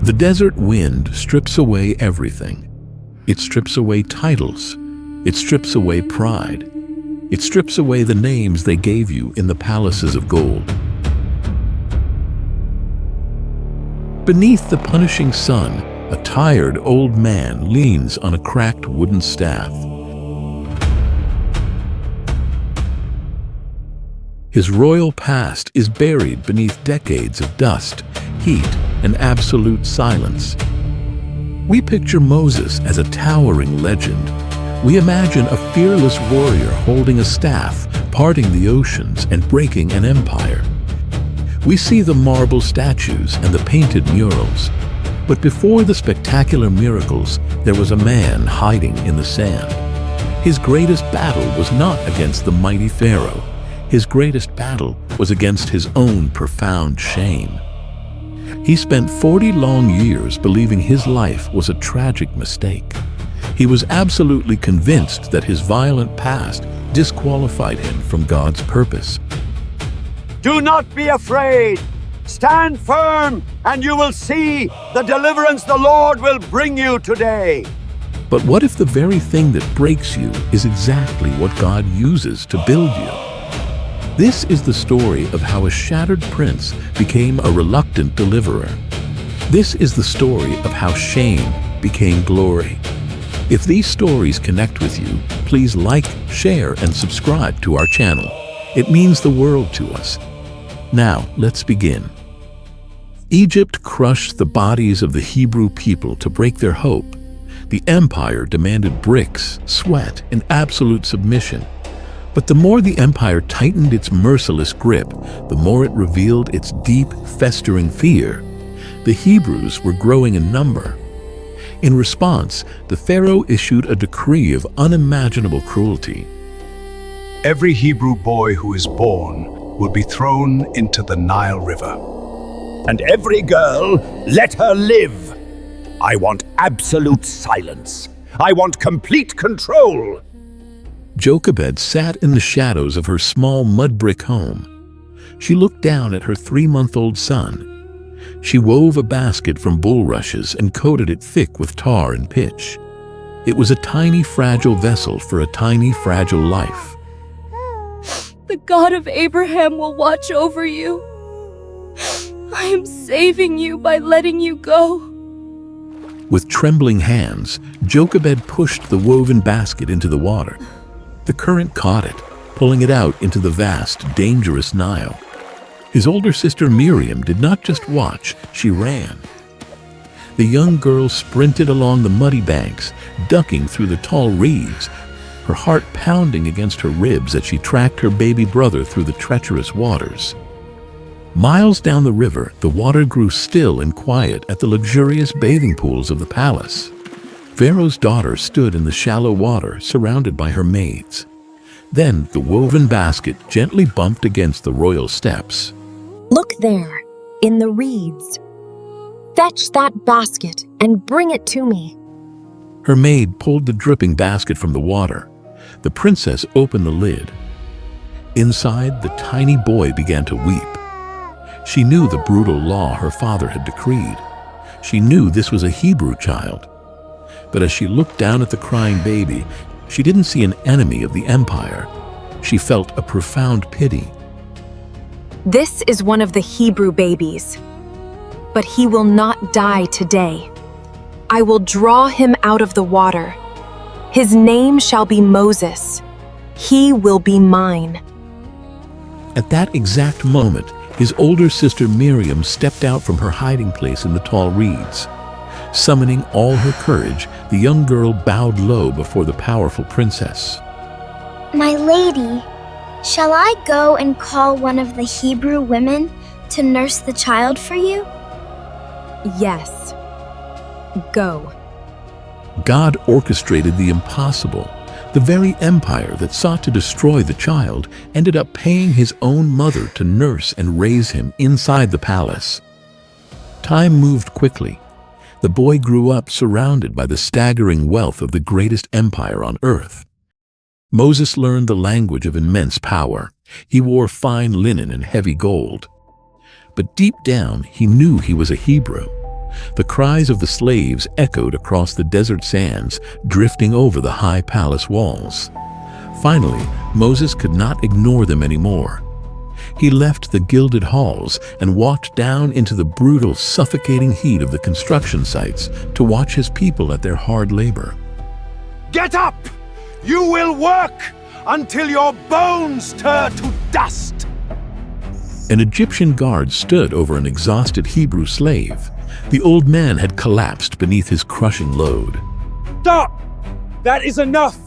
The desert wind strips away everything. It strips away titles. It strips away pride. It strips away the names they gave you in the palaces of gold. Beneath the punishing sun, a tired old man leans on a cracked wooden staff. His royal past is buried beneath decades of dust, heat, and absolute silence. We picture Moses as a towering legend. We imagine a fearless warrior holding a staff, parting the oceans and breaking an empire. We see the marble statues and the painted murals. But before the spectacular miracles, there was a man hiding in the sand. His greatest battle was not against the mighty Pharaoh. His greatest battle was against his own profound shame. He spent 40 long years believing his life was a tragic mistake. He was absolutely convinced that his violent past disqualified him from God's purpose. Do not be afraid. Stand firm, and you will see the deliverance the Lord will bring you today. But what if the very thing that breaks you is exactly what God uses to build you? This is the story of how a shattered prince became a reluctant deliverer. This is the story of how shame became glory. If these stories connect with you, please like, share, and subscribe to our channel. It means the world to us. Now, let's begin. Egypt crushed the bodies of the Hebrew people to break their hope. The empire demanded bricks, sweat, and absolute submission. But the more the empire tightened its merciless grip, the more it revealed its deep, festering fear. The Hebrews were growing in number. In response, the Pharaoh issued a decree of unimaginable cruelty. Every Hebrew boy who is born will be thrown into the Nile River. And every girl, let her live. I want absolute silence. I want complete control. Jochebed sat in the shadows of her small mud brick home. She looked down at her 3-month-old son. She wove a basket from bulrushes and coated it thick with tar and pitch. It was a tiny, fragile vessel for a tiny, fragile life. The God of Abraham will watch over you. I am saving you by letting you go. With trembling hands, Jochebed pushed the woven basket into the water. The current caught it, pulling it out into the vast, dangerous Nile. His older sister Miriam did not just watch, she ran. The young girl sprinted along the muddy banks, ducking through the tall reeds, her heart pounding against her ribs as she tracked her baby brother through the treacherous waters. Miles down the river, the water grew still and quiet at the luxurious bathing pools of the palace. Pharaoh's daughter stood in the shallow water, surrounded by her maids. Then the woven basket gently bumped against the royal steps. Look there, in the reeds. Fetch that basket and bring it to me. Her maid pulled the dripping basket from the water. The princess opened the lid. Inside, the tiny boy began to weep. She knew the brutal law her father had decreed. She knew this was a Hebrew child. But as she looked down at the crying baby, she didn't see an enemy of the empire. She felt a profound pity. This is one of the Hebrew babies, but he will not die today. I will draw him out of the water. His name shall be Moses. He will be mine. At that exact moment, his older sister Miriam stepped out from her hiding place in the tall reeds. Summoning all her courage, the young girl bowed low before the powerful princess. My lady, shall I go and call one of the Hebrew women to nurse the child for you? Yes. Go. God orchestrated the impossible. The very empire that sought to destroy the child ended up paying his own mother to nurse and raise him inside the palace. Time moved quickly. The boy grew up surrounded by the staggering wealth of the greatest empire on earth. Moses learned the language of immense power. He wore fine linen and heavy gold. But deep down, he knew he was a Hebrew. The cries of the slaves echoed across the desert sands, drifting over the high palace walls. Finally, Moses could not ignore them anymore. He left the gilded halls and walked down into the brutal, suffocating heat of the construction sites to watch his people at their hard labor. Get up! You will work until your bones turn to dust! An Egyptian guard stood over an exhausted Hebrew slave. The old man had collapsed beneath his crushing load. Stop! That is enough!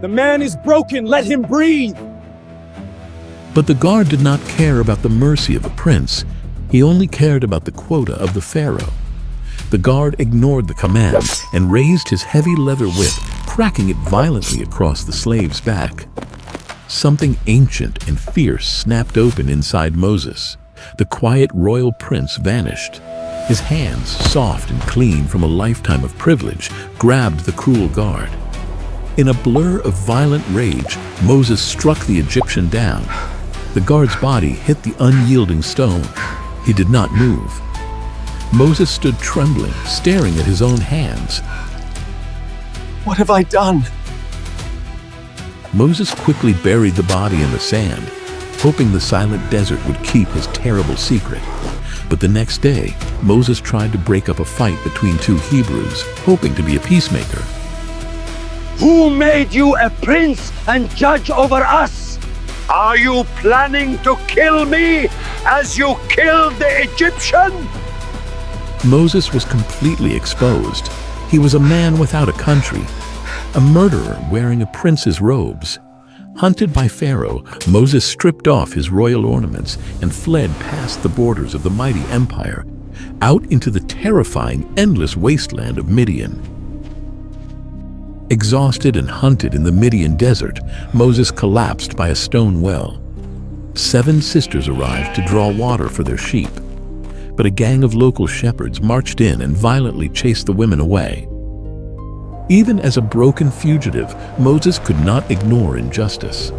The man is broken, let him breathe! But the guard did not care about the mercy of a prince. He only cared about the quota of the Pharaoh. The guard ignored the command and raised his heavy leather whip, cracking it violently across the slave's back. Something ancient and fierce snapped open inside Moses. The quiet royal prince vanished. His hands, soft and clean from a lifetime of privilege, grabbed the cruel guard. In a blur of violent rage, Moses struck the Egyptian down. The guard's body hit the unyielding stone. He did not move. Moses stood trembling, staring at his own hands. What have I done? Moses quickly buried the body in the sand, hoping the silent desert would keep his terrible secret. But the next day, Moses tried to break up a fight between two Hebrews, hoping to be a peacemaker. Who made you a prince and judge over us? Are you planning to kill me as you killed the Egyptian? Moses was completely exposed. He was a man without a country, a murderer wearing a prince's robes. Hunted by Pharaoh, Moses stripped off his royal ornaments and fled past the borders of the mighty empire, out into the terrifying, endless wasteland of Midian. Exhausted and hunted in the Midian desert, Moses collapsed by a stone well. 7 sisters arrived to draw water for their sheep, but a gang of local shepherds marched in and violently chased the women away. Even as a broken fugitive, Moses could not ignore injustice.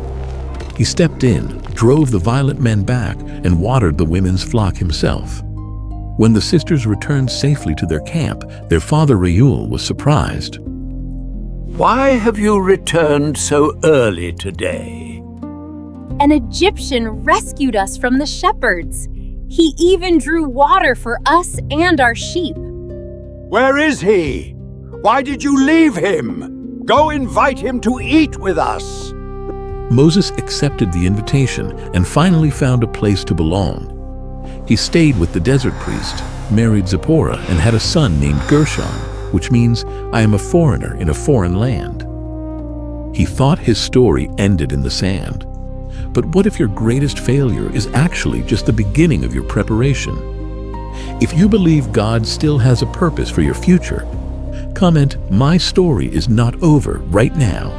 He stepped in, drove the violent men back, and watered the women's flock himself. When the sisters returned safely to their camp, their father Reuel was surprised. Why have you returned so early today? An Egyptian rescued us from the shepherds. He even drew water for us and our sheep. Where is he? Why did you leave him? Go invite him to eat with us. Moses accepted the invitation and finally found a place to belong. He stayed with the desert priest, married Zipporah, and had a son named Gershon, which means, I am a foreigner in a foreign land. He thought his story ended in the sand. But what if your greatest failure is actually just the beginning of your preparation? If you believe God still has a purpose for your future, comment, "My story is not over right now."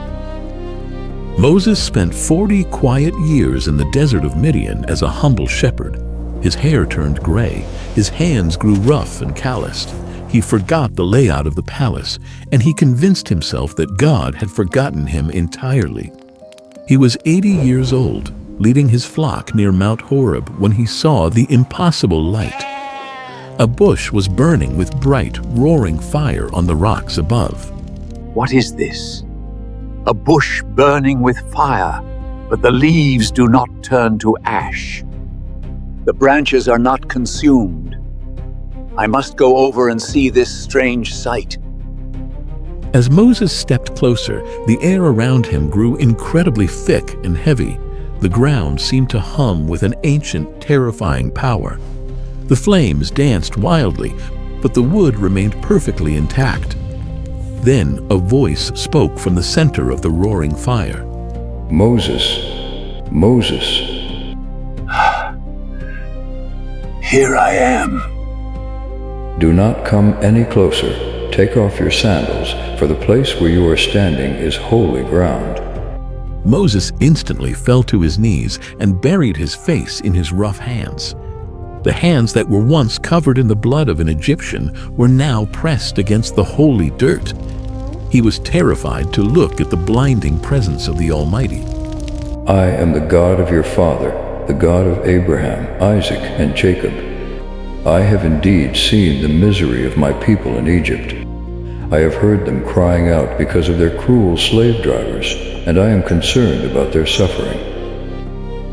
Moses spent 40 quiet years in the desert of Midian as a humble shepherd. His hair turned gray, his hands grew rough and calloused. He forgot the layout of the palace, and he convinced himself that God had forgotten him entirely. He was 80 years old, leading his flock near Mount Horeb when he saw the impossible light. A bush was burning with bright, roaring fire on the rocks above. What is this? A bush burning with fire, but the leaves do not turn to ash. The branches are not consumed. I must go over and see this strange sight. As Moses stepped closer, the air around him grew incredibly thick and heavy. The ground seemed to hum with an ancient, terrifying power. The flames danced wildly, but the wood remained perfectly intact. Then a voice spoke from the center of the roaring fire. Moses, Moses. Here I am. Do not come any closer. Take off your sandals, for the place where you are standing is holy ground. Moses instantly fell to his knees and buried his face in his rough hands. The hands that were once covered in the blood of an Egyptian were now pressed against the holy dirt. He was terrified to look at the blinding presence of the Almighty. I am the God of your father, the God of Abraham, Isaac, and Jacob. I have indeed seen the misery of my people in Egypt. I have heard them crying out because of their cruel slave drivers, and I am concerned about their suffering.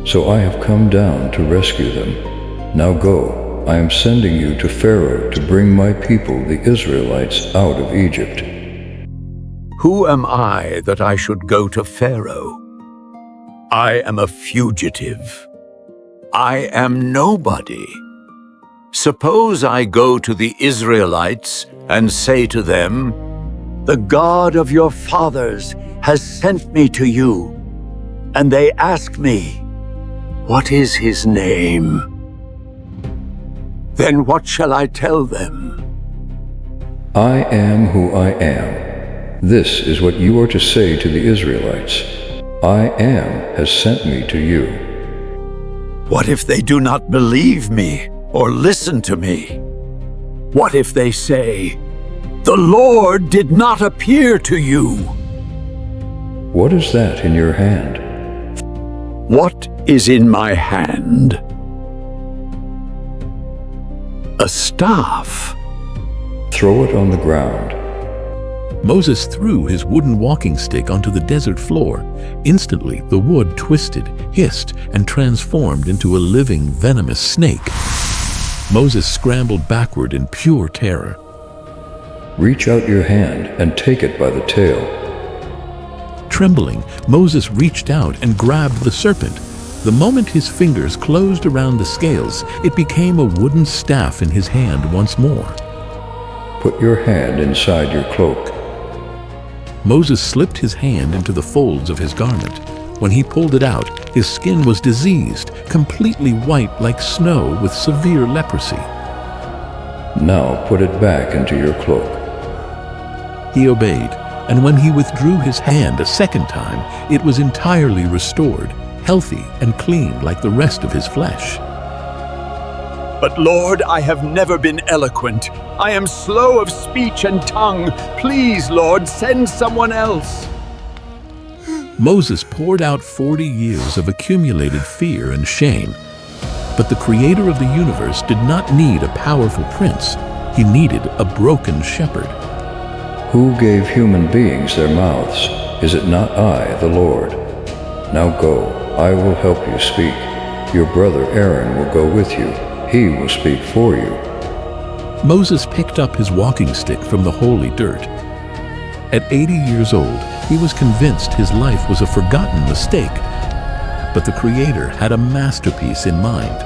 So I have come down to rescue them. Now go, I am sending you to Pharaoh to bring my people, the Israelites, out of Egypt. Who am I that I should go to Pharaoh? I am a fugitive. I am nobody. Suppose I go to the Israelites and say to them, "The God of your fathers has sent me to you," and they ask me, "What is his name?" Then what shall I tell them? I am who I am. This is what you are to say to the Israelites. I am has sent me to you. What if they do not believe me or listen to me? What if they say, "The Lord did not appear to you"? What is that in your hand? What is in my hand? A staff. Throw it on the ground. Moses threw his wooden walking stick onto the desert floor. Instantly, the wood twisted, hissed, and transformed into a living, venomous snake. Moses scrambled backward in pure terror. Reach out your hand and take it by the tail. Trembling, Moses reached out and grabbed the serpent. The moment his fingers closed around the scales, it became a wooden staff in his hand once more. Put your hand inside your cloak. Moses slipped his hand into the folds of his garment. When he pulled it out, his skin was diseased, completely white like snow with severe leprosy. Now put it back into your cloak. He obeyed, and when he withdrew his hand a second time, it was entirely restored, healthy and clean like the rest of his flesh. But Lord, I have never been eloquent. I am slow of speech and tongue. Please, Lord, send someone else. Moses poured out 40 years of accumulated fear and shame. But the creator of the universe did not need a powerful prince. He needed a broken shepherd. Who gave human beings their mouths? Is it not I, the Lord? Now go, I will help you speak. Your brother Aaron will go with you. He will speak for you. Moses picked up his walking stick from the holy dirt. At 80 years old, he was convinced his life was a forgotten mistake. But the Creator had a masterpiece in mind.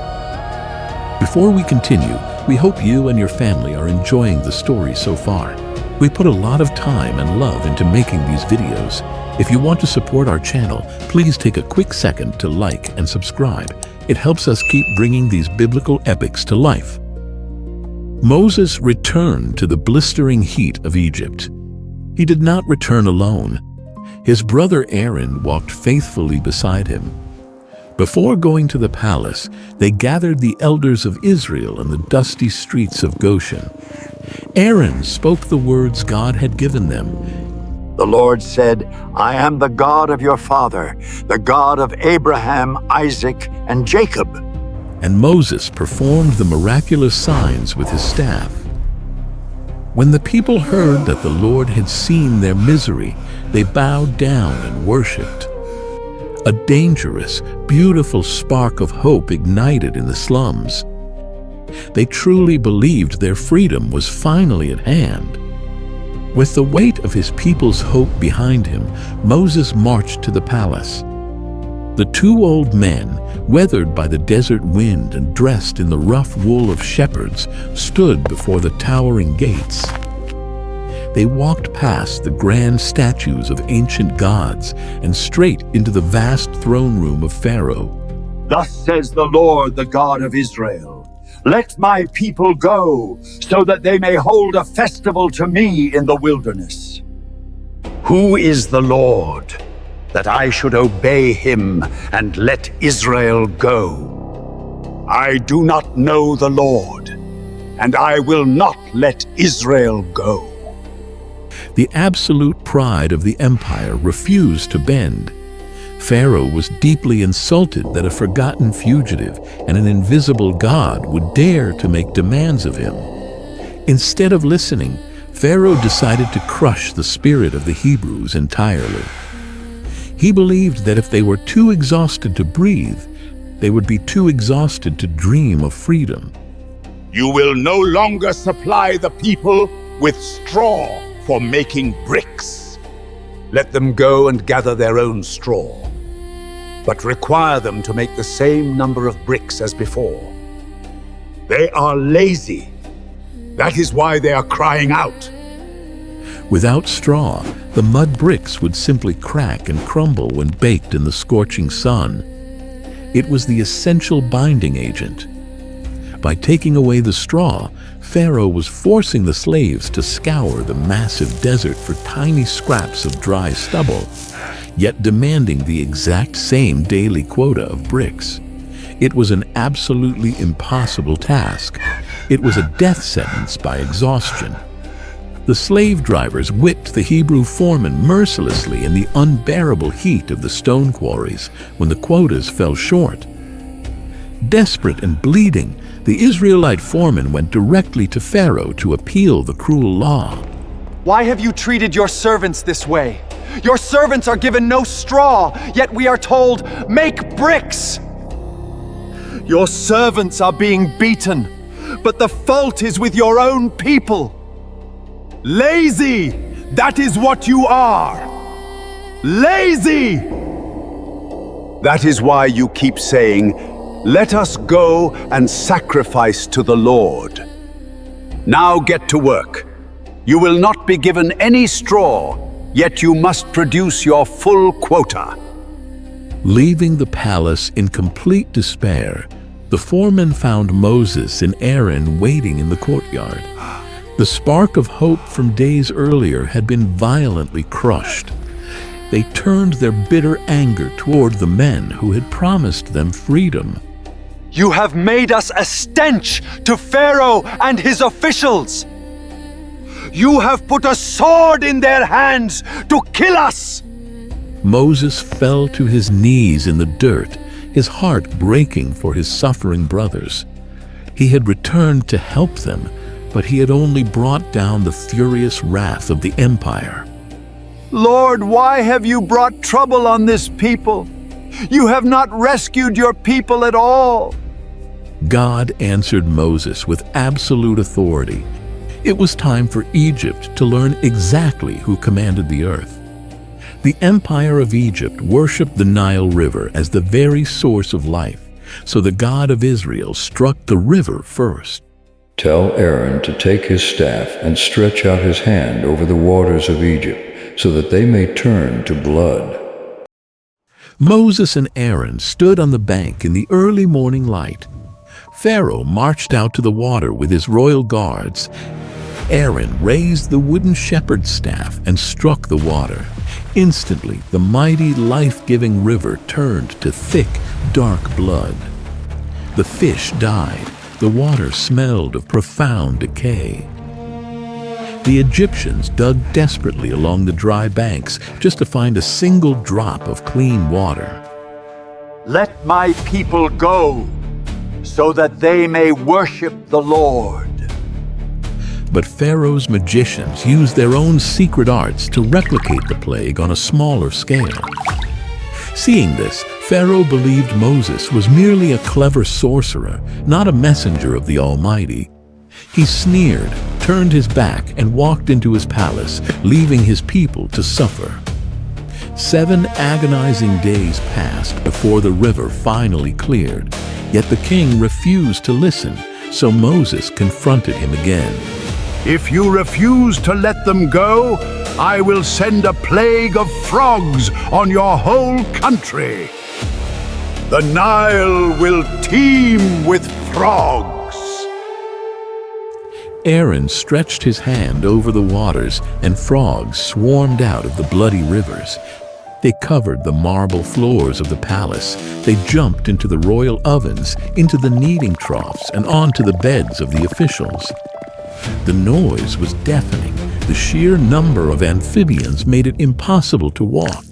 Before we continue, we hope you and your family are enjoying the story so far. We put a lot of time and love into making these videos. If you want to support our channel, please take a quick second to like and subscribe. It helps us keep bringing these biblical epics to life. Moses returned to the blistering heat of Egypt. He did not return alone. His brother Aaron walked faithfully beside him. Before going to the palace, they gathered the elders of Israel in the dusty streets of Goshen. Aaron spoke the words God had given them. The Lord said, "I am the God of your father, the God of Abraham, Isaac, and Jacob." And Moses performed the miraculous signs with his staff. When the people heard that the Lord had seen their misery, they bowed down and worshipped. A dangerous, beautiful spark of hope ignited in the slums. They truly believed their freedom was finally at hand. With the weight of his people's hope behind him, Moses marched to the palace. The two old men, weathered by the desert wind and dressed in the rough wool of shepherds, stood before the towering gates. They walked past the grand statues of ancient gods and straight into the vast throne room of Pharaoh. Thus says the Lord, the God of Israel, "Let my people go, so that they may hold a festival to me in the wilderness." Who is the Lord, that I should obey him and let Israel go? I do not know the Lord, and I will not let Israel go. The absolute pride of the empire refused to bend. Pharaoh was deeply insulted that a forgotten fugitive and an invisible god would dare to make demands of him. Instead of listening, Pharaoh decided to crush the spirit of the Hebrews entirely. He believed that if they were too exhausted to breathe, they would be too exhausted to dream of freedom. You will no longer supply the people with straw for making bricks. Let them go and gather their own straw, but require them to make the same number of bricks as before. They are lazy. That is why they are crying out. Without straw, the mud bricks would simply crack and crumble when baked in the scorching sun. It was the essential binding agent. By taking away the straw, Pharaoh was forcing the slaves to scour the massive desert for tiny scraps of dry stubble, yet demanding the exact same daily quota of bricks. It was an absolutely impossible task. It was a death sentence by exhaustion. The slave drivers whipped the Hebrew foremen mercilessly in the unbearable heat of the stone quarries when the quotas fell short. Desperate and bleeding, the Israelite foreman went directly to Pharaoh to appeal the cruel law. Why have you treated your servants this way? Your servants are given no straw, yet we are told, make bricks! Your servants are being beaten, but the fault is with your own people. Lazy! That is what you are! Lazy! That is why you keep saying, let us go and sacrifice to the Lord. Now get to work. You will not be given any straw, yet you must produce your full quota. Leaving the palace in complete despair, the foreman found Moses and Aaron waiting in the courtyard. The spark of hope from days earlier had been violently crushed. They turned their bitter anger toward the men who had promised them freedom. You have made us a stench to Pharaoh and his officials. You have put a sword in their hands to kill us. Moses fell to his knees in the dirt, his heart breaking for his suffering brothers. He had returned to help them, but he had only brought down the furious wrath of the empire. Lord, why have you brought trouble on this people? You have not rescued your people at all. God answered Moses with absolute authority. It was time for Egypt to learn exactly who commanded the earth. The empire of Egypt worshipped the Nile River as the very source of life, so the God of Israel struck the river first. Tell Aaron to take his staff and stretch out his hand over the waters of Egypt, so that they may turn to blood. Moses and Aaron stood on the bank in the early morning light. Pharaoh marched out to the water with his royal guards. Aaron raised the wooden shepherd's staff and struck the water. Instantly, the mighty, life-giving river turned to thick, dark blood. The fish died. The water smelled of profound decay. The Egyptians dug desperately along the dry banks just to find a single drop of clean water. Let my people go, so that they may worship the Lord. But Pharaoh's magicians used their own secret arts to replicate the plague on a smaller scale. Seeing this, Pharaoh believed Moses was merely a clever sorcerer, not a messenger of the Almighty. He sneered, turned his back, and walked into his palace, leaving his people to suffer. 7 agonizing days passed before the river finally cleared, yet the king refused to listen, so Moses confronted him again. If you refuse to let them go, I will send a plague of frogs on your whole country. The Nile will teem with frogs. Aaron stretched his hand over the waters, and frogs swarmed out of the bloody rivers. They covered the marble floors of the palace. They jumped into the royal ovens, into the kneading troughs, and onto the beds of the officials. The noise was deafening. The sheer number of amphibians made it impossible to walk.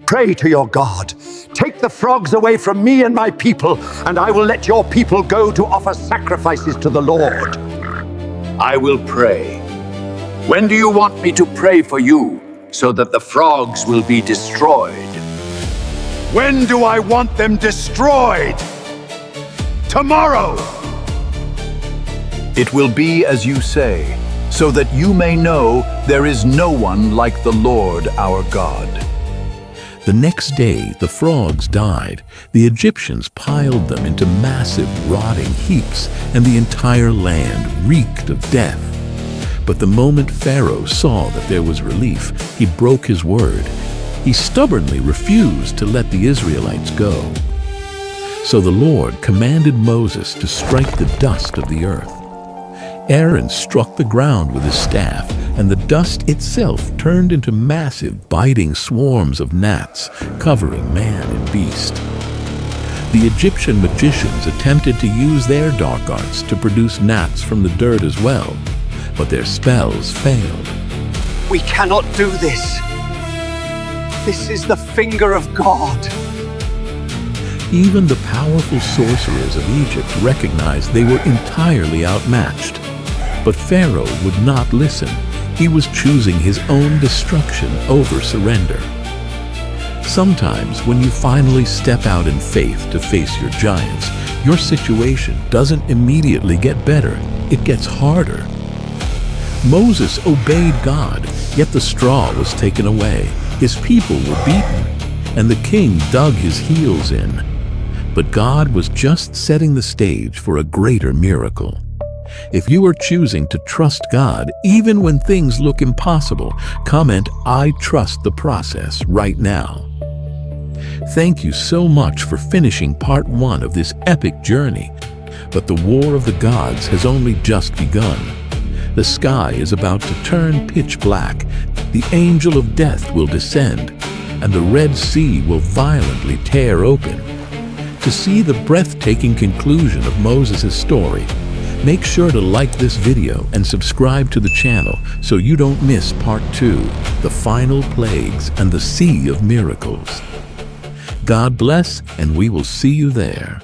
Pray to your God. Take the frogs away from me and my people, and I will let your people go to offer sacrifices to the Lord. I will pray. When do you want me to pray for you, so that the frogs will be destroyed? When do I want them destroyed? Tomorrow! It will be as you say, so that you may know there is no one like the Lord our God. The next day, the frogs died. The Egyptians piled them into massive, rotting heaps, and the entire land reeked of death. But the moment Pharaoh saw that there was relief, he broke his word. He stubbornly refused to let the Israelites go. So the Lord commanded Moses to strike the dust of the earth. Aaron struck the ground with his staff, and the dust itself turned into massive, biting swarms of gnats, covering man and beast. The Egyptian magicians attempted to use their dark arts to produce gnats from the dirt as well, but their spells failed. We cannot do this. This is the finger of God. Even the powerful sorcerers of Egypt recognized they were entirely outmatched. But Pharaoh would not listen. He was choosing his own destruction over surrender. Sometimes, when you finally step out in faith to face your giants, your situation doesn't immediately get better, it gets harder. Moses obeyed God, yet the straw was taken away. His people were beaten, and the king dug his heels in. But God was just setting the stage for a greater miracle. If you are choosing to trust God, even when things look impossible, comment, "I trust the process" right now. Thank you so much for finishing part 1 of this epic journey. But the war of the gods has only just begun. The sky is about to turn pitch black. The angel of death will descend, and the Red Sea will violently tear open. To see the breathtaking conclusion of Moses' story, make sure to like this video and subscribe to the channel so you don't miss part 2, the final plagues and the Sea of Miracles. God bless, and we will see you there.